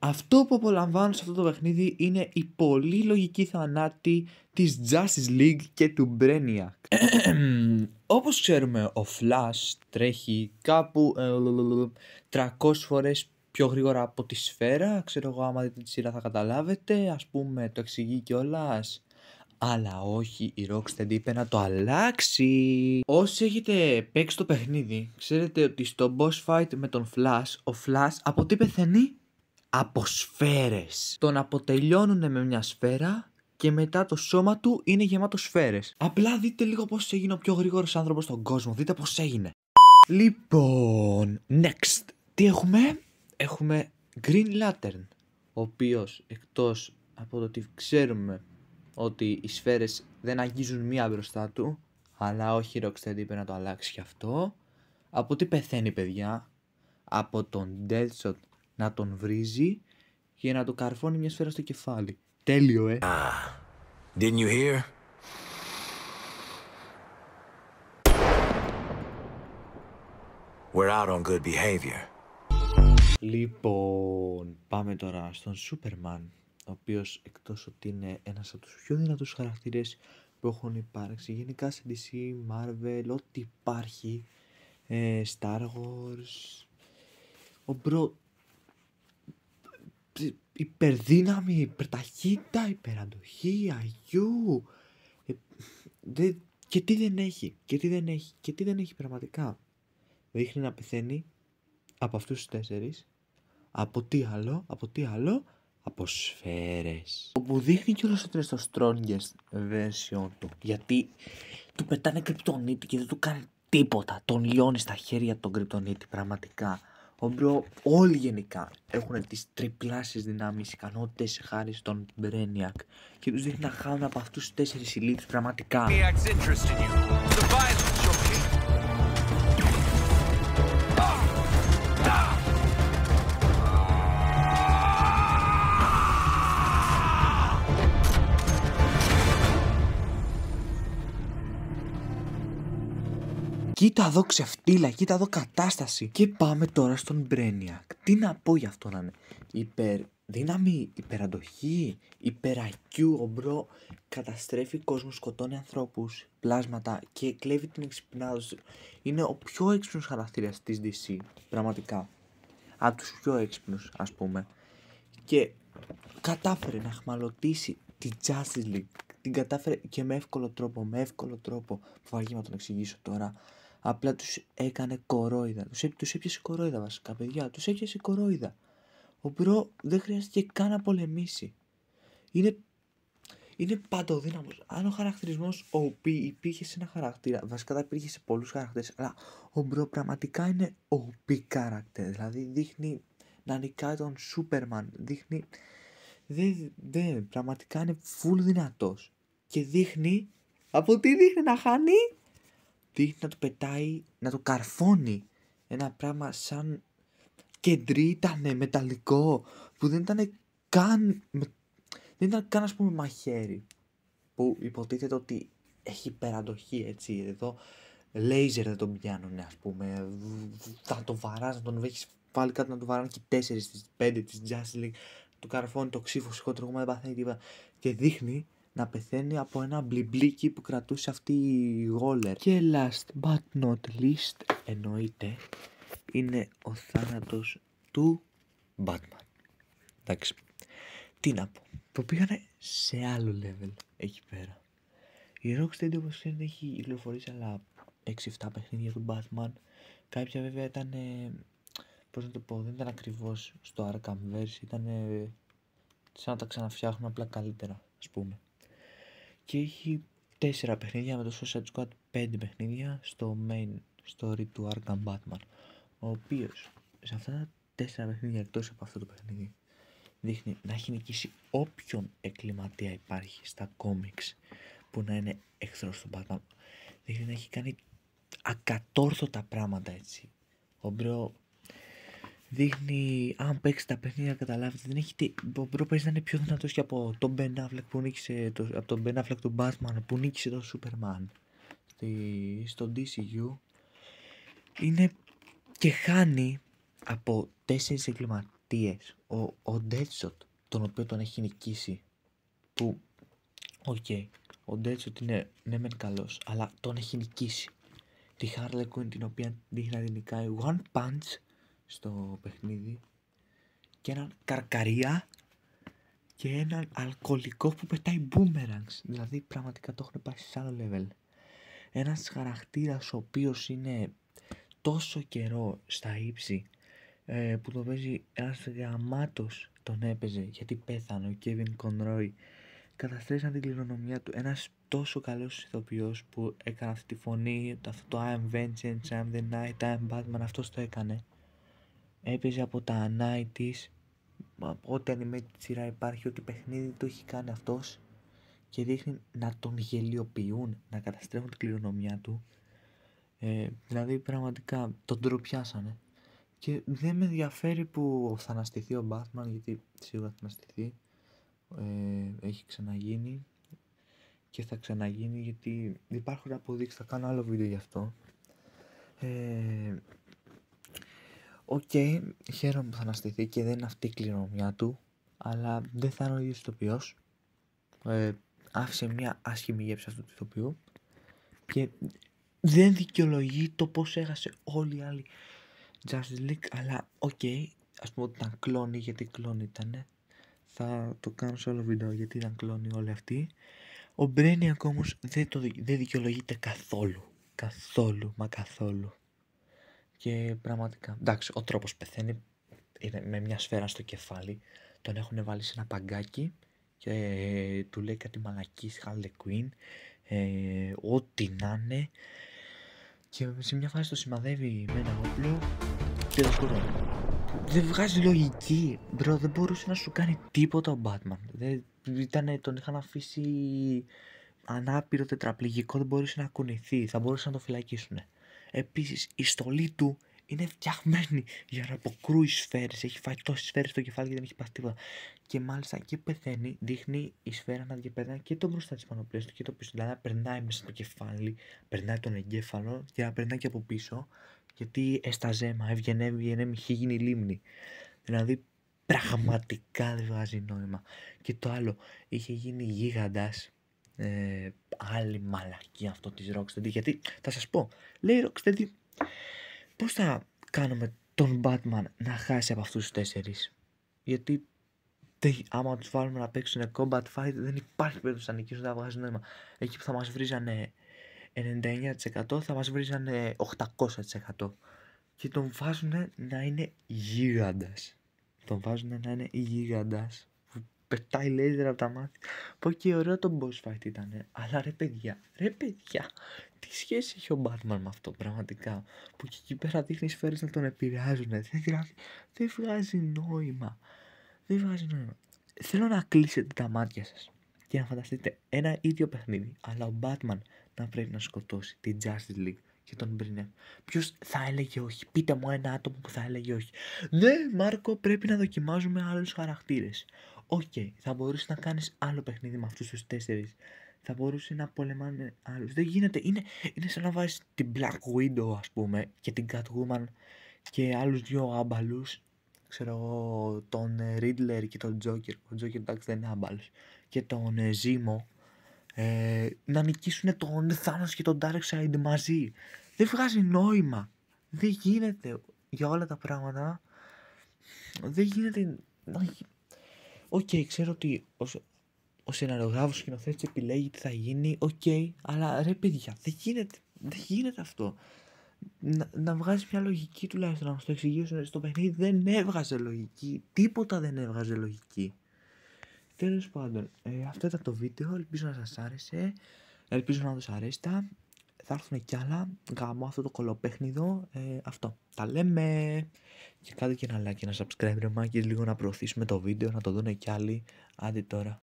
Αυτό που απολαμβάνω σε αυτό το παιχνίδι είναι η πολύ λογική θανάτη της Justice League και του Brainiac. Όπως ξέρουμε, ο Flash τρέχει κάπου 300 φορές πιο γρήγορα από τη σφαίρα. Ξέρω εγώ, άμα δείτε τη σειρά θα καταλάβετε. Ας πούμε, το εξηγεί κιόλας. Αλλά όχι, η Rocksteady είπε να το αλλάξει. Όσοι έχετε παίξει το παιχνίδι, ξέρετε ότι στο boss fight με τον Flash, ο Flash από τι πεθαίνει? Από σφαίρες. Τον αποτελειώνουν με μια σφαίρα και μετά το σώμα του είναι γεμάτο σφαίρες. Απλά δείτε λίγο πώς έγινε ο πιο γρήγορος άνθρωπος στον κόσμο. Δείτε πώς έγινε. Λοιπόν, next. Τι έχουμε? Έχουμε Green Lantern, ο οποίος εκτός από το ότι ξέρουμε ότι οι σφαίρες δεν αγγίζουν μία μπροστά του, αλλά όχι, η Rocksteady είπε να το αλλάξει και αυτό. Από τι πεθαίνει, παιδιά? Από τον Deadshot να τον βρίζει και να του καρφώνει μια σφαίρα στο κεφάλι. Τέλειο, Didn't you hear? We're out on good behavior. Λοιπόν, πάμε τώρα στον Superman, ο οποίος εκτός ότι είναι ένας από τους πιο δυνατούς χαρακτήρες που έχουν υπάρξει γενικά σε DC, Marvel, ό,τι υπάρχει, Star Wars, ο μπρο, υπερδύναμη, υπερταχύτητα, υπεραντοχή, αγιού, και τι δεν έχει, και τι δεν έχει πραγματικά. Δείχνει να πεθαίνει από αυτούς τους 4, από τι άλλο, από σφαίρες. Όπου δείχνει κιόλας ότι είναι στο strongest version του, γιατί του πετάνε κρυπτονίτη και δεν του κάνει τίποτα, τον λιώνει στα χέρια τον κρυπτονίτη πραγματικά. Όλοι γενικά έχουν τις τριπλάσιες δυνάμεις, ικανότητες χάρη στον Brainiac και τους δείχνει να χάνουν από αυτούς τους 4 συλλήψεις πραγματικά. Κοίτα εδώ ξεφτύλα, κοίτα εδώ κατάσταση. Και πάμε τώρα στον Brainiac. Τι να πω για αυτό να είναι? Υπερδύναμη, υπεραντοχή, υπερακιού. Ο μπρο καταστρέφει κόσμο, σκοτώνει ανθρώπους, πλάσματα και κλέβει την εξυπνάδωση. Είναι ο πιο έξυπνος χαρακτήρας της DC, πραγματικά. Από τους πιο έξυπνους, ας πούμε. Και κατάφερε να χμαλωτήσει τη Justice League. Την κατάφερε και με εύκολο τρόπο. Που αργεί να τον εξηγήσω τώρα. Απλά τους έκανε κορόιδα. Τους έπιασε κορόιδα βασικά, παιδιά. Τους έπιασε κορόιδα. Ο μπρο δεν χρειάστηκε καν να πολεμήσει. Είναι παντοδύναμος. Αν ο χαρακτηρισμός OP υπήρχε σε ένα χαρακτήρα, βασικά δεν υπήρχε σε πολλούς χαρακτήρες, αλλά ο μπρο πραγματικά είναι OP character. Δηλαδή δείχνει να νικάει τον Superman. Πραγματικά είναι full δυνατός. Και δείχνει, από τι δείχνει να χάνει? Δείχνει να του πετάει, να του καρφώνει ένα πράγμα σαν κεντρί ήτανε μεταλλικό, που δεν ήταν καν ας πούμε μαχαίρι, που υποτίθεται ότι έχει υπεραντοχή, έτσι, εδώ λέιζερ δεν τον πιάνουνε, ας πούμε, θα το βαράς, να τον έχεις πάλι κάτι να του βαράνε και 4 στις 5 της Justice League, του καρφώνει το ξύφο σηκώτρο, δεν παθαίνει τίποτα και δείχνει να πεθαίνει από ένα μπλιμπλίκι που κρατούσε αυτή η γόλερ. Και last but not least, εννοείται, είναι ο θάνατος του Batman. Εντάξει, τι να πω, το πήγανε σε άλλο level εκεί πέρα. Η Rocksteady, όπως ξέρετε, έχει κυκλοφορήσει άλλα 6-7 παιχνίδια του Batman. Κάποια βέβαια ήταν, πώς να το πω, δεν ήταν ακριβώς στο Arkhamverse, ήταν σαν να τα ξαναφτιάχνουν απλά καλύτερα, ας πούμε. Και έχει 4 παιχνίδια με το Suicide Squad, 5 παιχνίδια στο main story του Arkham Batman, ο οποίος σε αυτά τα 4 παιχνίδια, εκτός από αυτό το παιχνίδι, δείχνει να έχει νικήσει όποιον εγκληματία υπάρχει στα κόμιξ που να είναι εχθρός του Batman. Δείχνει να έχει κάνει ακατόρθωτα πράγματα, έτσι. Ο μπρο δείχνει, αν παίξει τα παιχνίδια καταλάβετε, δεν έχει, ο μπρο παίζει να είναι πιο δυνατός και από τον Ben Affleck που νίκησε, από τον Ben Affleck του Batman που νίκησε τον Superman στο DCU. Είναι και χάνει από 4 εγκληματίες χαρακτίες. Ο Deadshot, τον οποίο τον έχει νικήσει, που, ο Deadshot είναι ναι μεν καλός, αλλά τον έχει νικήσει. Τη Harley Quinn, την οποία δείχνει να την νικάει one punch στο παιχνίδι, και έναν καρκαρία και έναν αλκοολικό που πετάει boomerangs. Δηλαδή πραγματικά το έχουν πάει σε άλλο level. Ένας χαρακτήρας ο οποίος είναι τόσο καιρό στα ύψη, που το παίζει ένας γαμάτος, τον έπαιζε γιατί πέθανε ο Kevin Conroy. Καταστρέψαν την κληρονομιά του. Ένας τόσο καλός ηθοποιός που έκανε αυτή τη φωνή, αυτό το I am vengeance, I am the night, I am Batman, αυτός το έκανε. Έπαιζε από τα 90's, ό,τι animated σειρά υπάρχει, ό,τι παιχνίδι το έχει κάνει αυτός, και δείχνει να τον γελιοποιούν, να καταστρέφουν την κληρονομιά του. Δηλαδή πραγματικά τον ντροπιάσανε. Και δεν με ενδιαφέρει που θα αναστηθεί ο Batman, γιατί σίγουρα θα αναστηθεί. Έχει ξαναγίνει και θα ξαναγίνει, γιατί υπάρχουν αποδείξεις, θα κάνω άλλο βίντεο γι' αυτό. Χαίρομαι που θα αναστηθεί και δεν είναι αυτή η κληρονομιά του, αλλά δεν θα είναι ο ίδιος ηθοποιός. Άφησε μια άσχημη γεύση αυτού του ηθοποιού και δεν δικαιολογεί το πως έχασε όλοι οι άλλοι Justice League, αλλά ας πούμε ότι ήταν κλόνοι, γιατί κλόνοι ήτανε. Θα το κάνω σε όλο βίντεο γιατί ήταν κλόνοι όλοι αυτοί. Ο Brainiac όμως δεν δικαιολογείται καθόλου. Και πραγματικά, εντάξει, ο τρόπος πεθαίνει είναι με μια σφαίρα στο κεφάλι. Τον έχουν βάλει σε ένα παγκάκι και του λέει κάτι μαλακής Harley Quinn, ό,τι να είναι, και σε μια φάση το σημαδεύει με ένα όπλο και το σκοτώνει. Δεν βγάζει λογική, μπρο, δεν μπορούσε να σου κάνει τίποτα ο Batman. Τον είχαν αφήσει ανάπηρο τετραπληγικό, δεν μπορούσε να κουνηθεί, θα μπορούσαν να το φυλακίσουν. Επίσης η στολή του είναι φτιαγμένη για να αποκρούει σφαίρες, έχει φάει τόσες σφαίρες στο κεφάλι και δεν έχει πάθει τίποτα. Και μάλιστα και πεθαίνει, δείχνει η σφαίρα να διαπερνάει και το μπροστά της πανοπλίας του και το πίσω, δηλαδή να περνάει μέσα στο κεφάλι, περνάει τον εγκέφαλο και να περνάει και από πίσω, γιατί εσταζέμα, έβγαινε, είχε γίνει λίμνη. Δηλαδή πραγματικά δεν βγάζει νόημα. Και το άλλο, είχε γίνει γίγαντας. Άλλη μαλακή αυτό της Rocksteady, γιατί θα σας πω, λέει η Rocksteady, πώς θα κάνουμε τον Batman να χάσει από αυτούς τους 4, γιατί άμα τους βάλουμε να παίξουν combat fight δεν υπάρχει περίπτωση να νικήσουν, να βγάζει νόημα. Εκεί που θα μας βρίζανε 99% θα μας βρίζανε 800%, και τον βάζουν να είναι γίγαντας. Πετάει λέιζερ από τα μάτια. Πω και ωραίο το boss fight ήταν. Αλλά ρε παιδιά, τι σχέση έχει ο Batman με αυτό πραγματικά? Που και εκεί πέρα δείχνει σφαίρες να τον επηρεάζουν. Δεν βγάζει νόημα. Θέλω να κλείσετε τα μάτια σας και να φανταστείτε ένα ίδιο παιχνίδι, αλλά ο Batman να πρέπει να σκοτώσει την Justice League και τον Brainiac. Ποιος θα έλεγε όχι? Πείτε μου ένα άτομο που θα έλεγε όχι. Ναι, Μάρκο, πρέπει να δοκιμάζουμε άλλους χαρακτήρες. Θα μπορούσε να κάνεις άλλο παιχνίδι με αυτούς τους 4. Θα μπορούσε να πολεμάνε άλλους. Δεν γίνεται. Είναι σαν να βάζεις την Black Widow, ας πούμε, και την Catwoman και άλλους 2 άμπαλους. Ξέρω εγώ, τον Riddler και τον Joker. Ο Joker εντάξει δεν είναι άμπαλος. Και τον Zemo. Να νικήσουν τον Thanos και τον Darkseid μαζί. Δεν βγάζει νόημα. Δεν γίνεται. Για όλα τα πράγματα δεν γίνεται. Ξέρω ότι ο σεναριογράφος, ο σκηνοθέτης επιλέγει τι θα γίνει, αλλά ρε παιδιά, δεν γίνεται αυτό. Να βγάζει μια λογική τουλάχιστον, να μας το εξηγήσουν. Στο παιχνίδι δεν έβγαζε λογική, τίποτα δεν έβγαζε λογική. Τέλος πάντων, αυτό ήταν το βίντεο, ελπίζω να σας άρεσε, ελπίζω να τους αρέστα. Θα έρθουν κι άλλα, γάμω αυτό το κολοπέχνιδο, αυτό. Τα λέμε. Και κάντε και ένα like και ένα subscribe ρε μάκες, λίγο να προωθήσουμε το βίντεο, να το δουν κι άλλοι. Άντε τώρα.